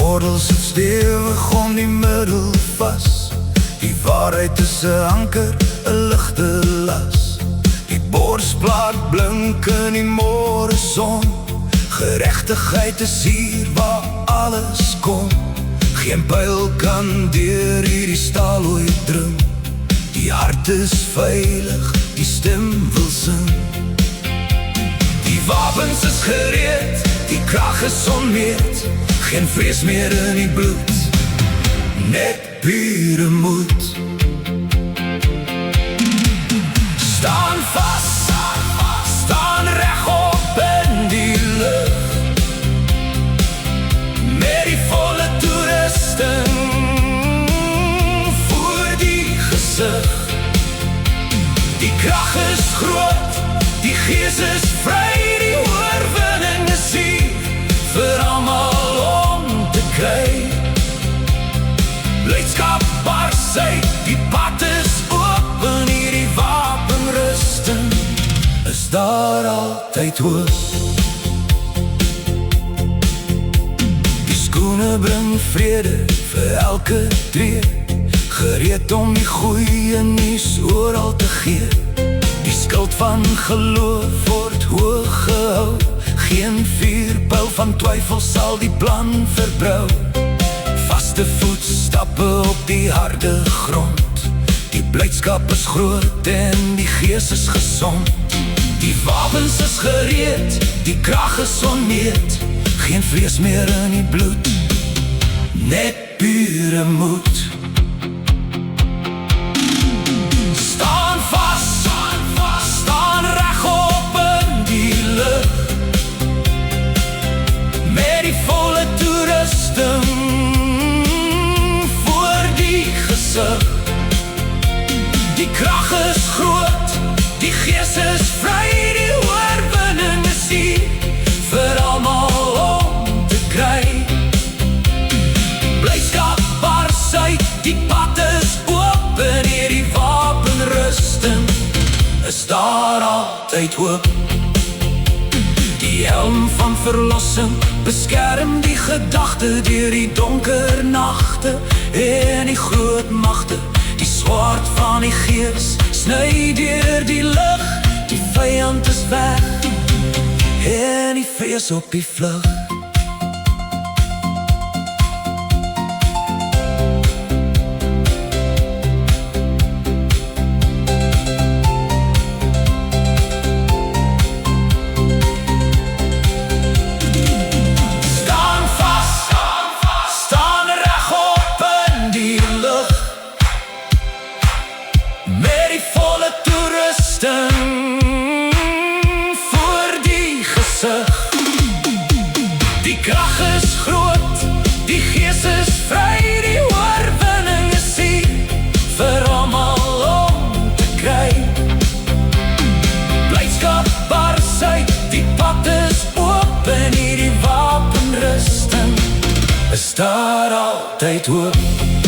Gordel sit stewig om die middel vas. Die waarheid is 'n anker, 'n ligte las. Die borsplaat blink in die môre son. Geregtigheid is hier waar alles kom. Geen pyl kan deur hierdie staal ooit dring. Die hart is veilig, die stem wil sing. Die wapens is gereed, die krag is onmeet. Geen vrees meer in die bloed, net pure moed. Staan vast, staan regop in die lug. Met die volle toerusting voor die gesig. Die krag is groot, die gees is vry. Die oorwinning is hier vir almal. Blydskap bars uit, die pad is open. Hierdie wapenrusting is daar altyd hoop. Die skoene bring vrede vir elke tree, gereed om die goeie nuus oral te gee. Die skild van geloof word hoog gehou. Geen vuurpyl van twyfel sal die plan verbrou. Vaste voetstappe op die harde grond. Die blydskap is groot en die gees is gesond. Die wapens is gereed, die krag is onmeet. Geen vrees meer in die bloed, net pure moed. Staan vast, staan regop in die lug. Met die volle toerusting voor die gesig. Die krag is groot, die gees is vry. Die oorwinning is hier vir almal om te kry. Blydskap bars uit, die pad is open. Hierdie wapenrusting is daar altyd hoop. Die helm van verlossing beskerm die gedagte deur die donker nagte en die groot magte. Die swaard van die gees sny deur die lug. Die vyand is weg en die vrees op die vlug. Voor die gesig. Die krag is groot, die gees is vry. Die oorwinning is hier vir almal om te kry. Blydskap bars uit, die pad is open. Hierdie wapenrusting is daar altyd hoop.